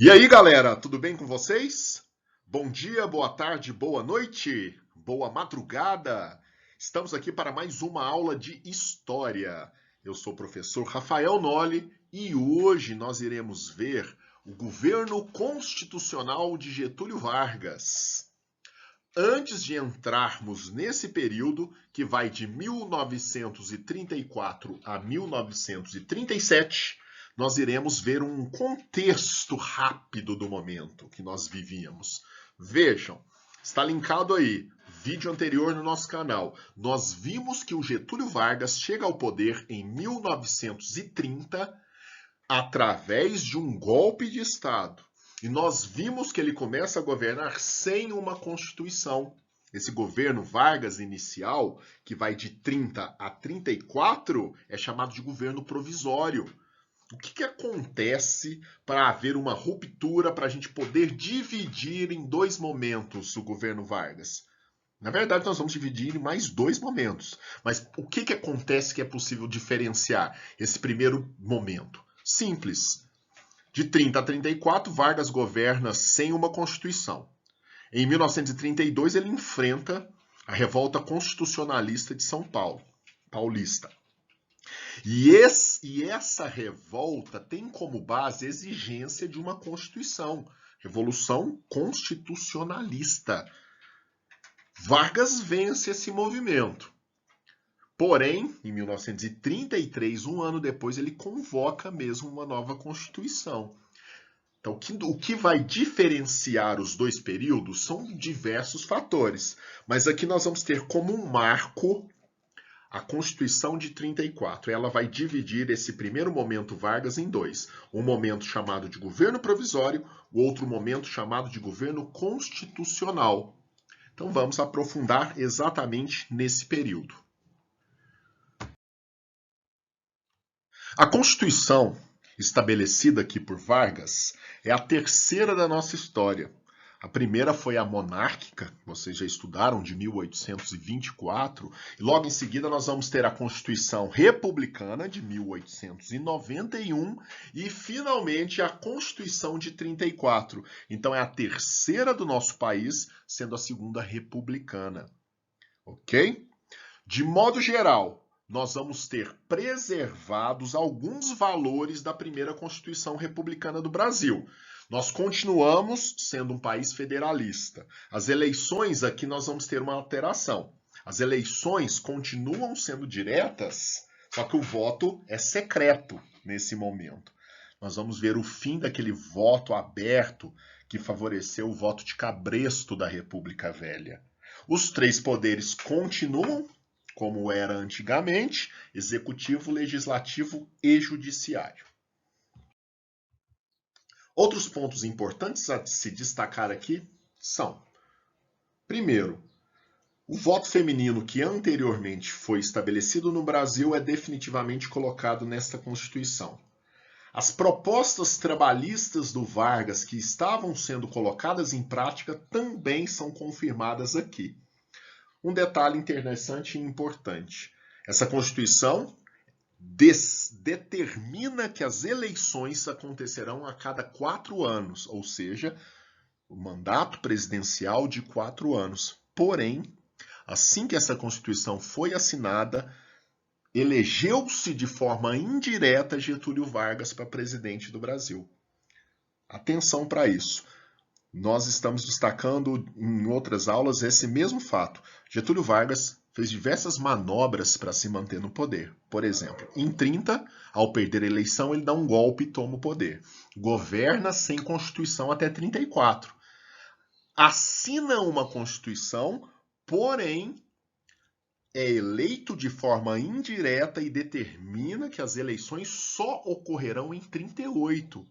E aí, galera, tudo bem com vocês? Bom dia, boa tarde, boa noite, boa madrugada. Estamos aqui para mais uma aula de história. Eu sou o professor Rafael Nolli e hoje nós iremos ver o governo constitucional de Getúlio Vargas. Antes de entrarmos nesse período, que vai de 1934 a 1937, nós iremos ver um contexto rápido do momento que nós vivíamos. Vejam, está linkado aí, vídeo anterior no nosso canal. Nós vimos que o Getúlio Vargas chega ao poder em 1930 através de um golpe de Estado. E nós vimos que ele começa a governar sem uma Constituição. Esse governo Vargas inicial, que vai de 30 a 34, é chamado de governo provisório. O que acontece para haver uma ruptura, para a gente poder dividir em dois momentos o governo Vargas? Na verdade, nós vamos dividir em mais dois momentos. Mas o que acontece que é possível diferenciar esse primeiro momento? Simples. De 30 a 34, Vargas governa sem uma Constituição. Em 1932, ele enfrenta a revolta constitucionalista de São Paulo, paulista. E essa revolta tem como base a exigência de uma Constituição, Revolução Constitucionalista. Vargas vence esse movimento. Porém, em 1933, um ano depois, ele convoca mesmo uma nova Constituição. Então, o que vai diferenciar os dois períodos são diversos fatores. Mas aqui nós vamos ter como um marco a Constituição de 34. Ela vai dividir esse primeiro momento Vargas em dois. Um momento chamado de governo provisório, o outro momento chamado de governo constitucional. Então, vamos aprofundar exatamente nesse período. A Constituição, estabelecida aqui por Vargas, é a terceira da nossa história. A primeira foi a monárquica, vocês já estudaram, de 1824, e logo em seguida nós vamos ter a Constituição Republicana, de 1891, e finalmente a Constituição de 34. Então é a terceira do nosso país, sendo a segunda republicana. Ok? De modo geral, nós vamos ter preservados alguns valores da primeira Constituição Republicana do Brasil. Nós continuamos sendo um país federalista. As eleições aqui nós vamos ter uma alteração. As eleições continuam sendo diretas, só que o voto é secreto nesse momento. Nós vamos ver o fim daquele voto aberto que favoreceu o voto de cabresto da República Velha. Os três poderes continuam como era antigamente, executivo, legislativo e judiciário. Outros pontos importantes a se destacar aqui são: primeiro, o voto feminino que anteriormente foi estabelecido no Brasil é definitivamente colocado nesta Constituição. As propostas trabalhistas do Vargas que estavam sendo colocadas em prática também são confirmadas aqui. Um detalhe interessante e importante: essa Constituição determina que as eleições acontecerão a cada 4 anos, ou seja, o mandato presidencial de 4 anos. Porém, assim que essa Constituição foi assinada, elegeu-se de forma indireta Getúlio Vargas para presidente do Brasil. Atenção para isso. Nós estamos destacando em outras aulas esse mesmo fato. Getúlio Vargas fez diversas manobras para se manter no poder. Por exemplo, em 30, ao perder a eleição, ele dá um golpe e toma o poder. Governa sem Constituição até 34. Assina uma Constituição, porém é eleito de forma indireta e determina que as eleições só ocorrerão em 38.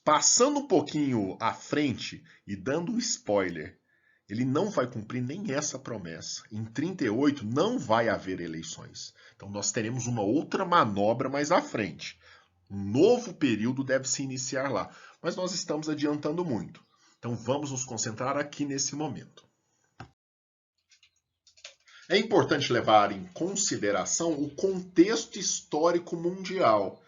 Passando um pouquinho à frente e dando um spoiler, ele não vai cumprir nem essa promessa. Em 38 não vai haver eleições. Então nós teremos uma outra manobra mais à frente. Um novo período deve se iniciar lá. Mas nós estamos adiantando muito. Então vamos nos concentrar aqui nesse momento. É importante levar em consideração o contexto histórico mundial.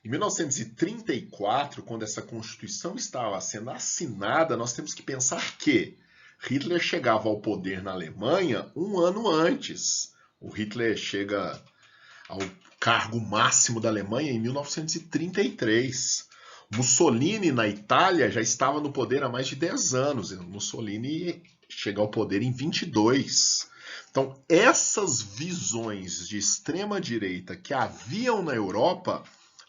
Em 1934, quando essa Constituição estava sendo assinada, nós temos que pensar que Hitler chegava ao poder na Alemanha um ano antes. O Hitler chega ao cargo máximo da Alemanha em 1933. Mussolini, na Itália, já estava no poder há mais de 10 anos. Mussolini chega ao poder em 22. Então, essas visões de extrema-direita que haviam na Europa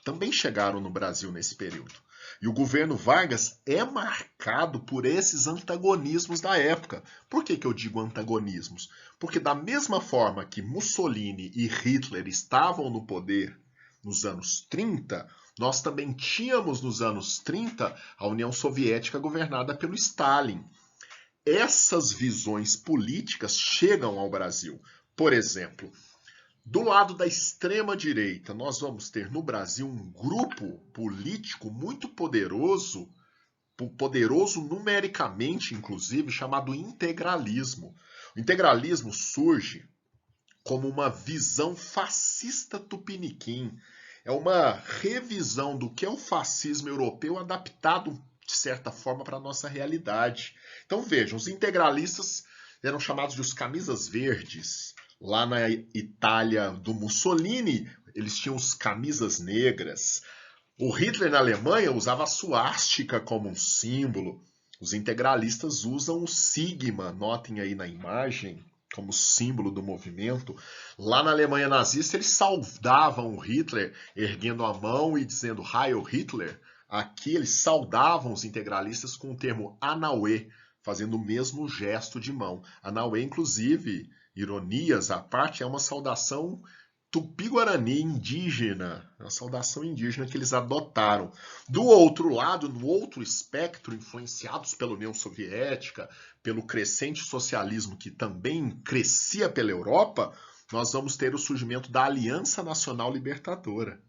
também chegaram no Brasil nesse período. E o governo Vargas é marcado por esses antagonismos da época. Por que eu digo antagonismos? Porque da mesma forma que Mussolini e Hitler estavam no poder nos anos 30, nós também tínhamos nos anos 30 a União Soviética governada pelo Stalin. Essas visões políticas chegam ao Brasil. Por exemplo, do lado da extrema-direita, nós vamos ter no Brasil um grupo político muito poderoso numericamente, inclusive, chamado integralismo. O integralismo surge como uma visão fascista tupiniquim. É uma revisão do que é o fascismo europeu adaptado, de certa forma, para a nossa realidade. Então vejam, os integralistas eram chamados de os camisas verdes. Lá na Itália do Mussolini, eles tinham os camisas negras. O Hitler na Alemanha usava a suástica como um símbolo. Os integralistas usam o sigma, notem aí na imagem, como símbolo do movimento. Lá na Alemanha nazista, eles saudavam o Hitler, erguendo a mão e dizendo Heil Hitler. Aqui eles saudavam os integralistas com o termo Anauê, fazendo o mesmo gesto de mão. Anauê, inclusive, ironias à parte, é uma saudação tupi-guarani indígena, uma saudação indígena que eles adotaram. Do outro lado, no outro espectro, influenciados pela União Soviética, pelo crescente socialismo que também crescia pela Europa, nós vamos ter o surgimento da Aliança Nacional Libertadora.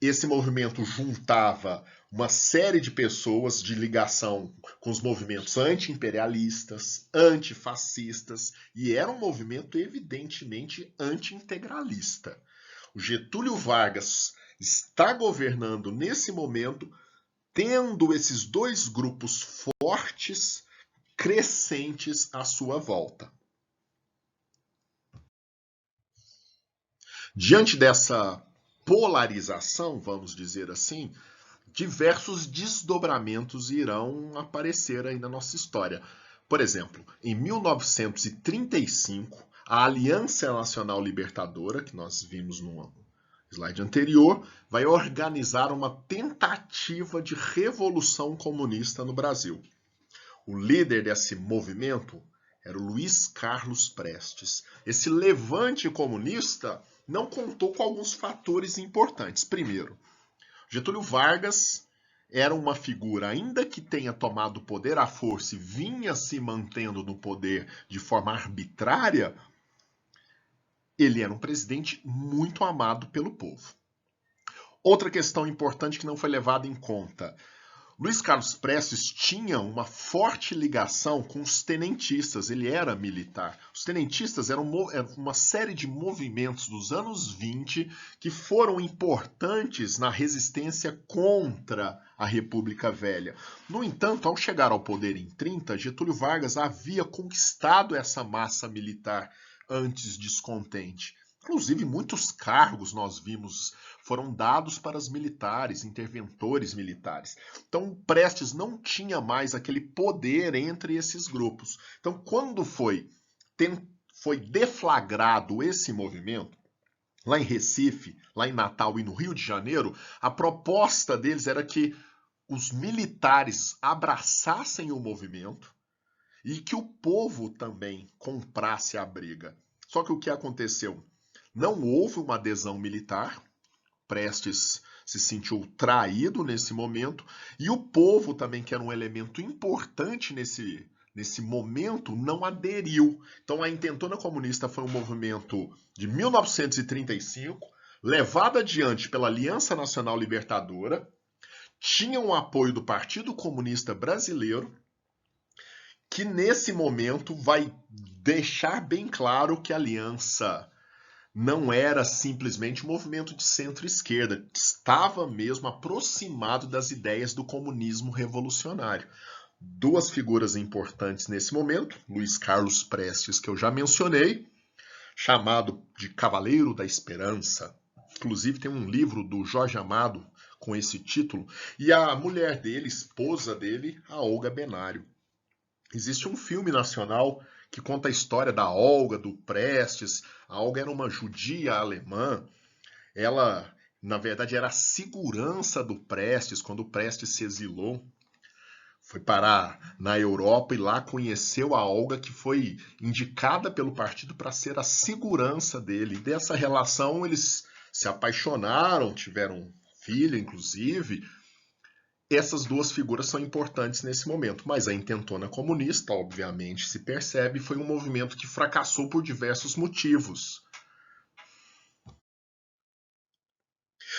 Esse movimento juntava uma série de pessoas de ligação com os movimentos anti-imperialistas, antifascistas, e era um movimento evidentemente anti-integralista. O Getúlio Vargas está governando nesse momento, tendo esses dois grupos fortes, crescentes à sua volta. Diante dessa polarização, vamos dizer assim, diversos desdobramentos irão aparecer aí na nossa história. Por exemplo, em 1935, a Aliança Nacional Libertadora, que nós vimos no slide anterior, vai organizar uma tentativa de revolução comunista no Brasil. O líder desse movimento era o Luiz Carlos Prestes. Esse levante comunista não contou com alguns fatores importantes. Primeiro, Getúlio Vargas era uma figura, ainda que tenha tomado o poder à força e vinha se mantendo no poder de forma arbitrária, ele era um presidente muito amado pelo povo. Outra questão importante que não foi levada em conta. Luiz Carlos Prestes tinha uma forte ligação com os tenentistas, ele era militar. Os tenentistas eram uma série de movimentos dos anos 20 que foram importantes na resistência contra a República Velha. No entanto, ao chegar ao poder em 30, Getúlio Vargas havia conquistado essa massa militar antes descontente. Inclusive, muitos cargos nós vimos foram dados para os militares, interventores militares. Então, Prestes não tinha mais aquele poder entre esses grupos. Então, quando foi deflagrado esse movimento, lá em Recife, lá em Natal e no Rio de Janeiro, a proposta deles era que os militares abraçassem o movimento e que o povo também comprasse a briga. Só que o que aconteceu? Não houve uma adesão militar, Prestes se sentiu traído nesse momento, e o povo também, que era um elemento importante nesse momento, não aderiu. Então a Intentona Comunista foi um movimento de 1935, levado adiante pela Aliança Nacional Libertadora, tinha o apoio do Partido Comunista Brasileiro, que nesse momento vai deixar bem claro que a Aliança não era simplesmente um movimento de centro-esquerda, estava mesmo aproximado das ideias do comunismo revolucionário. Duas figuras importantes nesse momento, Luiz Carlos Prestes, que eu já mencionei, chamado de Cavaleiro da Esperança. Inclusive tem um livro do Jorge Amado com esse título, e a mulher dele, esposa dele, a Olga Benário. Existe um filme nacional que conta a história da Olga, do Prestes. A Olga era uma judia alemã. Ela, na verdade, era a segurança do Prestes quando o Prestes se exilou. Foi parar na Europa e lá conheceu a Olga, que foi indicada pelo partido para ser a segurança dele. E dessa relação eles se apaixonaram, tiveram um filho, inclusive. Essas duas figuras são importantes nesse momento, mas a intentona comunista, obviamente, se percebe, foi um movimento que fracassou por diversos motivos.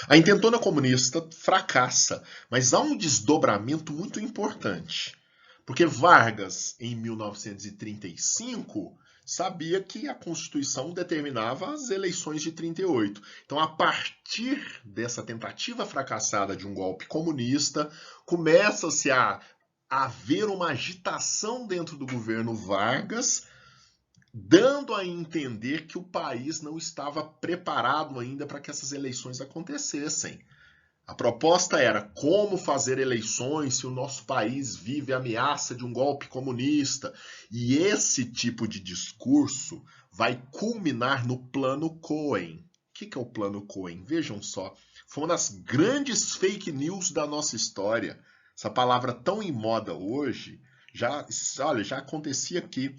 A intentona comunista fracassa, mas há um desdobramento muito importante. Porque Vargas, em 1935, sabia que a Constituição determinava as eleições de 38. Então, a partir dessa tentativa fracassada de um golpe comunista, começa-se a haver uma agitação dentro do governo Vargas, dando a entender que o país não estava preparado ainda para que essas eleições acontecessem. A proposta era como fazer eleições se o nosso país vive a ameaça de um golpe comunista. E esse tipo de discurso vai culminar no Plano Cohen. O que é o Plano Cohen? Vejam só, foi uma das grandes fake news da nossa história. Essa palavra tão em moda hoje, já acontecia aqui.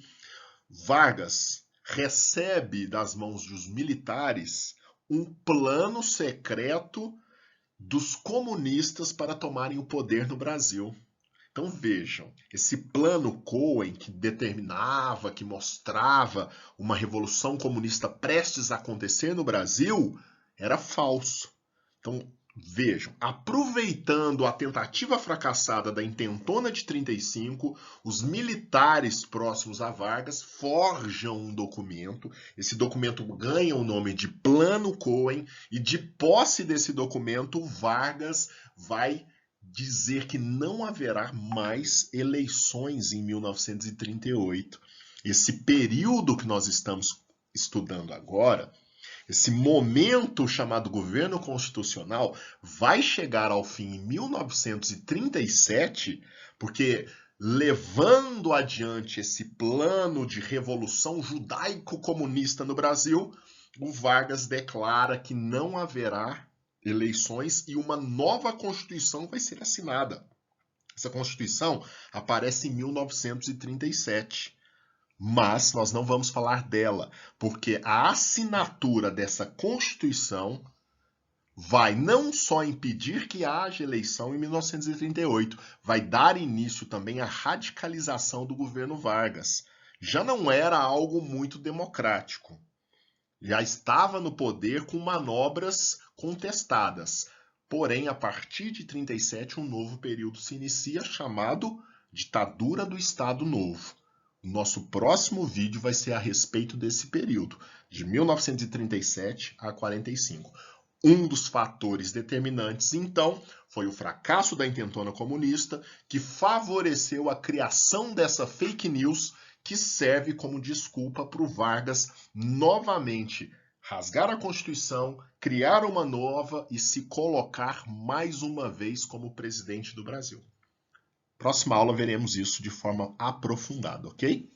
Vargas recebe das mãos dos militares um plano secreto dos comunistas para tomarem o poder no Brasil. Então vejam, esse plano Cohen que determinava, que mostrava uma revolução comunista prestes a acontecer no Brasil, era falso. Então vejam, aproveitando a tentativa fracassada da intentona de 35, os militares próximos a Vargas forjam um documento. Esse documento ganha o nome de Plano Cohen e de posse desse documento, Vargas vai dizer que não haverá mais eleições em 1938. Esse período que nós estamos estudando agora, esse momento chamado governo constitucional, vai chegar ao fim em 1937, porque levando adiante esse plano de revolução judaico-comunista no Brasil, o Vargas declara que não haverá eleições e uma nova Constituição vai ser assinada. Essa Constituição aparece em 1937. Mas nós não vamos falar dela, porque a assinatura dessa Constituição vai não só impedir que haja eleição em 1938, vai dar início também à radicalização do governo Vargas. Já não era algo muito democrático. Já estava no poder com manobras contestadas. Porém, a partir de 37, um novo período se inicia chamado Ditadura do Estado Novo. O nosso próximo vídeo vai ser a respeito desse período, de 1937 a 45. Um dos fatores determinantes, então, foi o fracasso da intentona comunista, que favoreceu a criação dessa fake news que serve como desculpa para o Vargas novamente rasgar a Constituição, criar uma nova e se colocar mais uma vez como presidente do Brasil. Próxima aula veremos isso de forma aprofundada, ok?